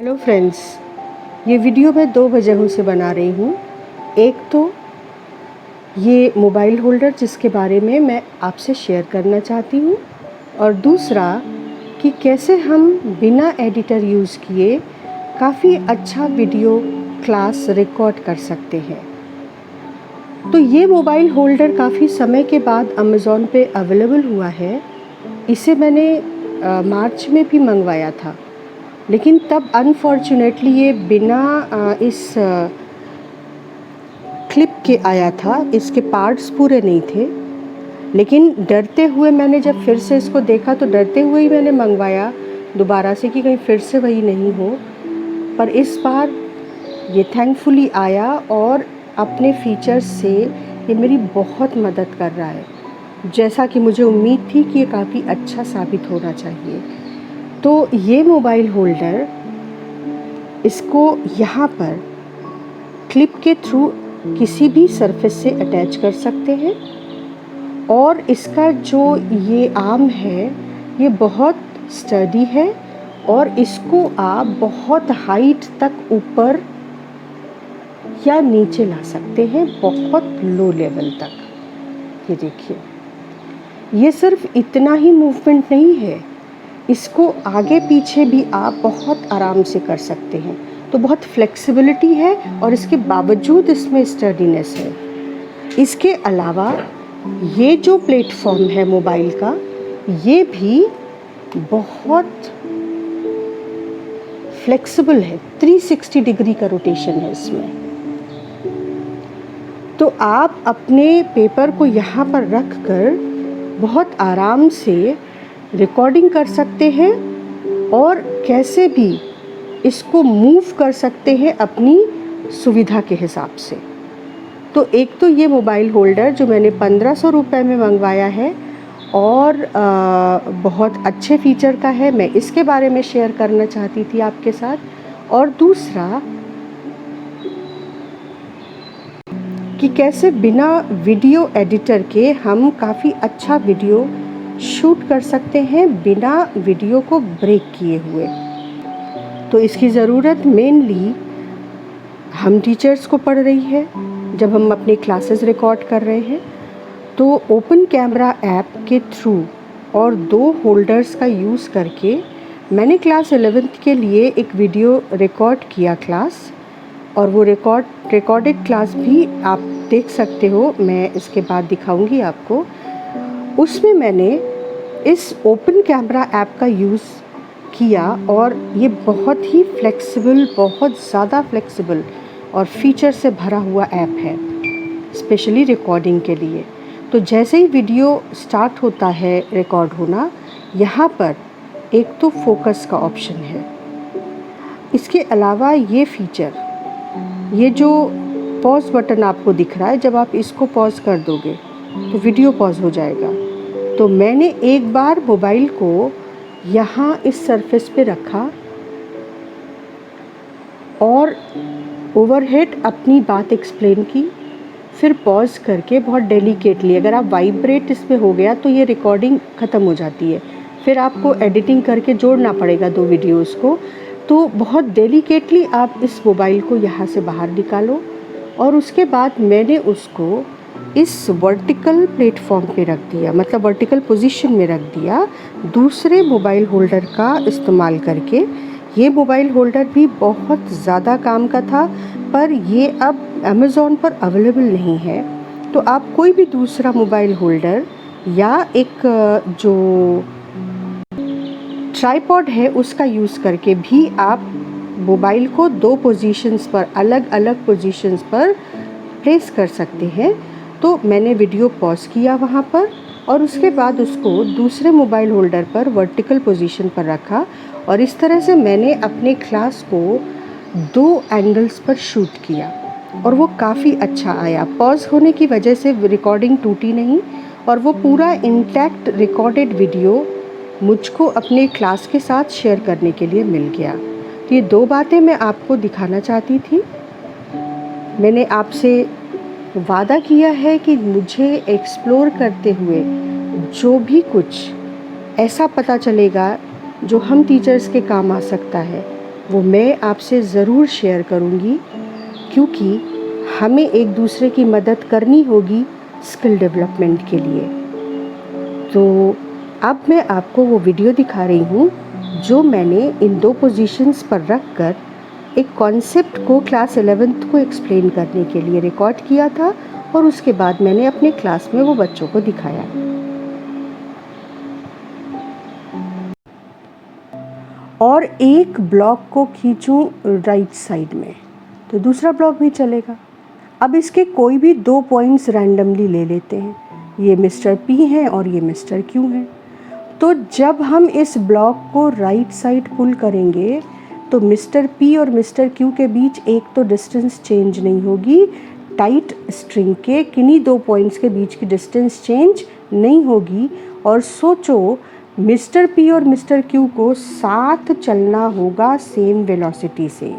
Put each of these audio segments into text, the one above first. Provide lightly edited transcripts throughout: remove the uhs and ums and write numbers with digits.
Hello friends, ये video मैं दो वजहों से बना रही हूँ। एक तो ये मोबाइल होल्डर जिसके बारे में मैं आपसे शेयर करना चाहती हूँ, और दूसरा कि कैसे हम बिना एडिटर यूज़ किए काफ़ी अच्छा वीडियो क्लास रिकॉर्ड कर सकते हैं। तो ये मोबाइल होल्डर काफ़ी समय के बाद अमेज़ॉन पे अवेलेबल हुआ है। इसे मैंने मार्च में भी मंगवाया था, लेकिन तब अनफॉर्चुनेटली ये बिना इस क्लिप के आया था, इसके पार्ट्स पूरे नहीं थे। लेकिन डरते हुए मैंने जब फिर से इसको देखा तो डरते हुए ही मैंने मंगवाया दोबारा से कि कहीं फिर से वही नहीं हो। पर इस बार ये थैंकफुली आया और अपने फीचर्स से ये मेरी बहुत मदद कर रहा है, जैसा कि मुझे उम्मीद थी कि ये काफ़ी अच्छा साबित होना चाहिए। तो ये मोबाइल होल्डर, इसको यहाँ पर क्लिप के थ्रू किसी भी सरफेस से अटैच कर सकते हैं, और इसका जो ये आर्म है ये बहुत स्टडी है, और इसको आप बहुत हाइट तक ऊपर या नीचे ला सकते हैं, बहुत लो लेवल तक। ये देखिए, ये सिर्फ इतना ही मूवमेंट नहीं है, इसको आगे पीछे भी आप बहुत आराम से कर सकते हैं। तो बहुत फ्लेक्सिबिलिटी है और इसके बावजूद इसमें स्टडीनेस है। इसके अलावा ये जो प्लेटफॉर्म है मोबाइल का, ये भी बहुत फ्लेक्सिबल है। 360 डिग्री का रोटेशन है इसमें। तो आप अपने पेपर को यहाँ पर रख कर बहुत आराम से रिकॉर्डिंग कर सकते हैं, और कैसे भी इसको मूव कर सकते हैं अपनी सुविधा के हिसाब से। तो एक तो ये मोबाइल होल्डर जो मैंने 1500 रुपये में मंगवाया है, और बहुत अच्छे फीचर का है, मैं इसके बारे में शेयर करना चाहती थी आपके साथ। और दूसरा कि कैसे बिना वीडियो एडिटर के हम काफ़ी अच्छा वीडियो शूट कर सकते हैं बिना वीडियो को ब्रेक किए हुए। तो इसकी ज़रूरत मेनली हम टीचर्स को पड़ रही है जब हम अपनी क्लासेस रिकॉर्ड कर रहे हैं। तो ओपन कैमरा ऐप के थ्रू और 2 होल्डर्स का यूज़ करके मैंने क्लास 11th के लिए एक वीडियो रिकॉर्ड किया क्लास, और वो रिकॉर्डेड क्लास भी आप देख सकते हो, मैं इसके बाद दिखाऊंगी आपको। उसमें मैंने इस ओपन कैमरा ऐप का यूज़ किया, और ये बहुत ही फ्लेक्सिबल, बहुत ज़्यादा फ्लेक्सिबल और फीचर से भरा हुआ ऐप है, स्पेशली रिकॉर्डिंग के लिए। तो जैसे ही वीडियो स्टार्ट होता है रिकॉर्ड होना, यहाँ पर एक तो फोकस का ऑप्शन है। इसके अलावा ये फीचर, ये जो पॉज बटन आपको दिख रहा है, जब आप इसको पॉज कर दोगे तो वीडियो पॉज हो जाएगा। तो मैंने एक बार मोबाइल को यहाँ इस सरफेस पे रखा और ओवरहेड अपनी बात एक्सप्लेन की, फिर पॉज करके बहुत डेलिकेटली, अगर आप वाइब्रेट इस पे हो गया तो ये रिकॉर्डिंग ख़त्म हो जाती है, फिर आपको एडिटिंग करके जोड़ना पड़ेगा 2 वीडियोस को। तो बहुत डेलिकेटली आप इस मोबाइल को यहाँ से बाहर निकालो, और उसके बाद मैंने उसको इस वर्टिकल प्लेटफॉर्म पे रख दिया, मतलब वर्टिकल पोजीशन में रख दिया, दूसरे मोबाइल होल्डर का इस्तेमाल करके। ये मोबाइल होल्डर भी बहुत ज़्यादा काम का था, पर ये अब अमेज़ॉन पर अवेलेबल नहीं है। तो आप कोई भी दूसरा मोबाइल होल्डर या एक जो ट्राइपॉड है उसका यूज़ करके भी आप मोबाइल को 2 पोजीशंस पर, अलग अलग पोजीशंस पर प्लेस कर सकते हैं। तो मैंने वीडियो पॉज किया वहाँ पर, और उसके बाद उसको दूसरे मोबाइल होल्डर पर वर्टिकल पोजीशन पर रखा, और इस तरह से मैंने अपने क्लास को 2 एंगल्स पर शूट किया, और वो काफ़ी अच्छा आया। पॉज होने की वजह से रिकॉर्डिंग टूटी नहीं, और वो पूरा इंटैक्ट रिकॉर्डेड वीडियो मुझको अपने क्लास के साथ शेयर करने के लिए मिल गया। तो ये 2 बातें मैं आपको दिखाना चाहती थी। मैंने आपसे वादा किया है कि मुझे एक्सप्लोर करते हुए जो भी कुछ ऐसा पता चलेगा जो हम टीचर्स के काम आ सकता है, वो मैं आपसे ज़रूर शेयर करूँगी, क्योंकि हमें एक दूसरे की मदद करनी होगी स्किल डेवलपमेंट के लिए। तो अब मैं आपको वो वीडियो दिखा रही हूँ जो मैंने इन 2 पोजीशंस पर रख कर एक कॉन्सेप्ट को क्लास 11th को एक्सप्लेन करने के लिए रिकॉर्ड किया था, और उसके बाद मैंने अपने क्लास में वो बच्चों को दिखाया। और एक ब्लॉक को खींचूं राइट साइड में तो दूसरा ब्लॉक भी चलेगा। अब इसके कोई भी 2 पॉइंट्स रैंडमली ले लेते हैं, ये मिस्टर पी हैं और ये मिस्टर क्यू हैं। तो जब हम इस ब्लॉक को राइट साइड पुल करेंगे तो मिस्टर पी और मिस्टर क्यू के बीच एक तो डिस्टेंस चेंज नहीं होगी, टाइट स्ट्रिंग के किन्हीं 2 पॉइंट्स के बीच की डिस्टेंस चेंज नहीं होगी। और सोचो, मिस्टर पी और मिस्टर क्यू को साथ चलना होगा सेम वेलोसिटी से,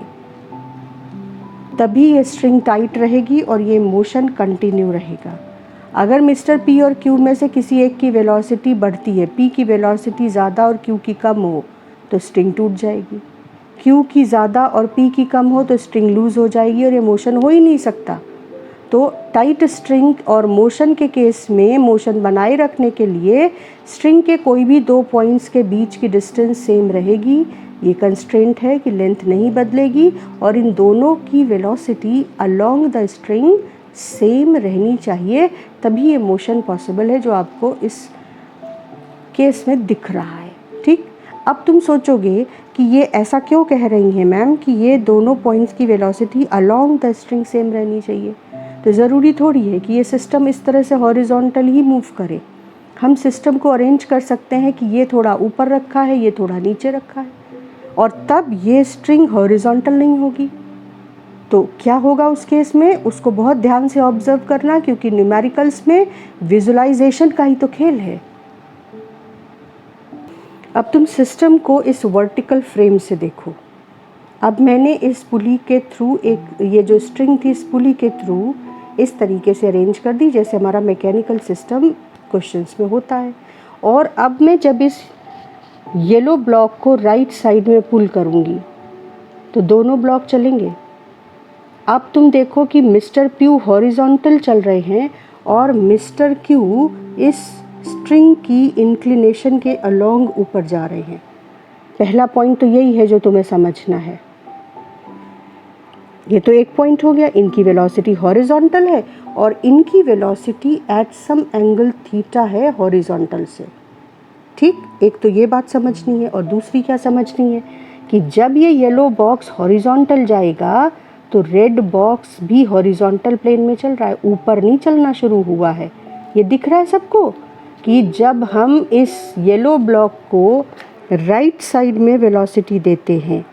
तभी ये स्ट्रिंग टाइट रहेगी और ये मोशन कंटिन्यू रहेगा। अगर मिस्टर पी और क्यू में से किसी एक की वेलोसिटी बढ़ती है, पी की वेलोसिटी ज़्यादा और क्यू की कम हो तो स्ट्रिंग टूट जाएगी, क्यू की ज़्यादा और पी की कम हो तो स्ट्रिंग लूज़ हो जाएगी और ये मोशन हो ही नहीं सकता। तो टाइट स्ट्रिंग और मोशन के केस में मोशन बनाए रखने के लिए स्ट्रिंग के कोई भी 2 पॉइंट्स के बीच की डिस्टेंस सेम रहेगी। ये कंस्ट्रेंट है कि लेंथ नहीं बदलेगी और इन दोनों की velocity along the string same रहनी चाहिए, तभी ये मोशन पॉसिबल है जो आपको इस केस में दिख रहा है। ठीक, अब तुम सोचोगे कि ये ऐसा क्यों कह रही हैं मैम कि ये दोनों पॉइंट्स की velocity along the string same रहनी चाहिए। तो ज़रूरी थोड़ी है कि ये सिस्टम इस तरह से हॉरिजॉन्टल ही मूव करे। हम सिस्टम को अरेंज कर सकते हैं कि ये थोड़ा ऊपर रखा है, ये थोड़ा नीचे रखा है, और तब ये स्ट्रिंग हॉरिजॉन्टल नहीं होगी। तो क्या होगा उस केस में, उसको बहुत ध्यान से ऑब्जर्व करना, क्योंकि न्यूमेरिकल्स में विजुलाइजेशन का ही तो खेल है। अब तुम सिस्टम को इस वर्टिकल फ्रेम से देखो। अब मैंने इस पुली के थ्रू ये जो स्ट्रिंग थी इस पुली के थ्रू इस तरीके से अरेंज कर दी जैसे हमारा मैकेनिकल सिस्टम क्वेश्चंस में होता है। और अब मैं जब इस येलो ब्लॉक को राइट साइड में पुल करूँगी तो दोनों ब्लॉक चलेंगे। अब तुम देखो कि मिस्टर पी हॉरिजॉन्टल चल रहे हैं और मिस्टर क्यू इस स्ट्रिंग की इंक्लिनेशन के अलोंग ऊपर जा रहे हैं। पहला पॉइंट तो यही है जो तुम्हें समझना है। ये तो एक पॉइंट हो गया, इनकी वेलोसिटी हॉरिजॉन्टल है और इनकी velocity at some angle theta है हॉरिजॉन्टल से। ठीक, एक तो ये बात समझनी है और दूसरी क्या समझनी है कि जब ये येलो बॉक्स हॉरिजॉन्टल जाएगा तो रेड बॉक्स भी हॉरिजॉन्टल प्लेन में चल रहा है, ऊपर नहीं चलना शुरू हुआ है। ये दिख रहा है सबको कि जब हम इस येलो ब्लॉक को राइट साइड में वेलोसिटी देते हैं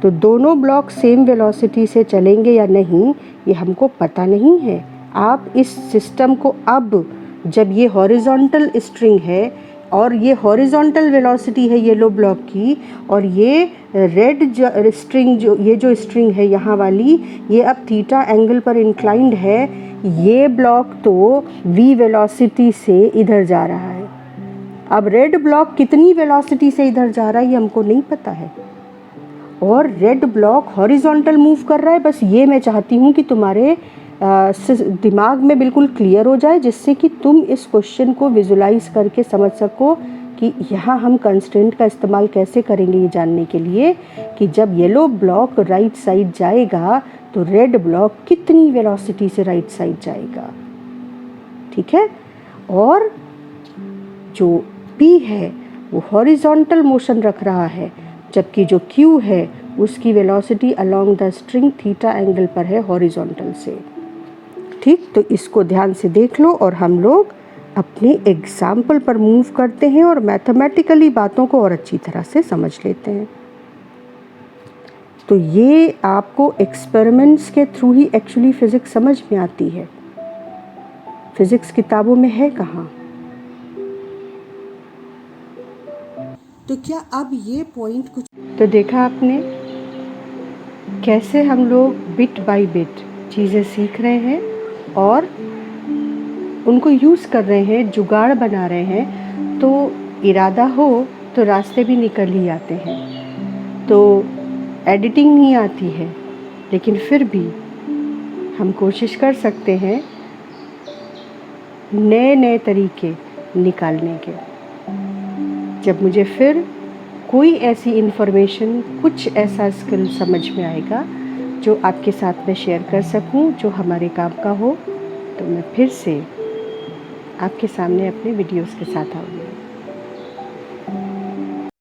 तो दोनों ब्लॉक सेम वेलोसिटी से चलेंगे या नहीं ये हमको पता नहीं है। आप इस सिस्टम को अब जब ये हॉरिजॉन्टल स्ट्रिंग है और ये हॉरिजॉन्टल वेलोसिटी है येलो ब्लॉक की, और ये रेड स्ट्रिंग जो स्ट्रिंग है यहाँ वाली ये अब थीटा एंगल पर इंक्लाइंड है, ये ब्लॉक तो v वेलोसिटी से इधर जा रहा है। अब रेड ब्लॉक कितनी वेलोसिटी से इधर जा रहा है ये हमको नहीं पता है, और रेड ब्लॉक हॉरिजॉन्टल मूव कर रहा है। बस ये मैं चाहती हूँ कि तुम्हारे दिमाग में बिल्कुल क्लियर हो जाए, जिससे कि तुम इस क्वेश्चन को विजुलाइज करके समझ सको कि यहाँ हम कंस्ट्रेंट का इस्तेमाल कैसे करेंगे, ये जानने के लिए कि जब येलो ब्लॉक राइट साइड जाएगा तो रेड ब्लॉक कितनी वेलोसिटी से राइट साइड जाएगा। ठीक है, और जो P है वो हॉरिजॉन्टल मोशन रख रहा है, जबकि जो Q है उसकी velocity along the string theta angle पर है हॉरिजॉन्टल से। ठीक, तो इसको ध्यान से देख लो और हम लोग अपने एग्जाम्पल पर मूव करते हैं और मैथमेटिकली बातों को और अच्छी तरह से समझ लेते हैं। तो ये आपको एक्सपेरिमेंट्स के थ्रू ही एक्चुअली फिज़िक्स समझ में आती है, फिज़िक्स किताबों में है कहाँ। तो क्या अब ये पॉइंट कुछ तो देखा आपने कैसे हम लोग बिट बाय बिट चीज़ें सीख रहे हैं और उनको यूज़ कर रहे हैं, जुगाड़ बना रहे हैं। तो इरादा हो तो रास्ते भी निकल ही आते हैं। तो एडिटिंग नहीं आती है, लेकिन फिर भी हम कोशिश कर सकते हैं नए नए तरीके निकालने के। जब मुझे फिर कोई ऐसी इन्फॉर्मेशन, कुछ ऐसा स्किल समझ में आएगा जो आपके साथ में शेयर कर सकूं, जो हमारे काम का हो, तो मैं फिर से आपके सामने अपने वीडियोस के साथ आऊँगी।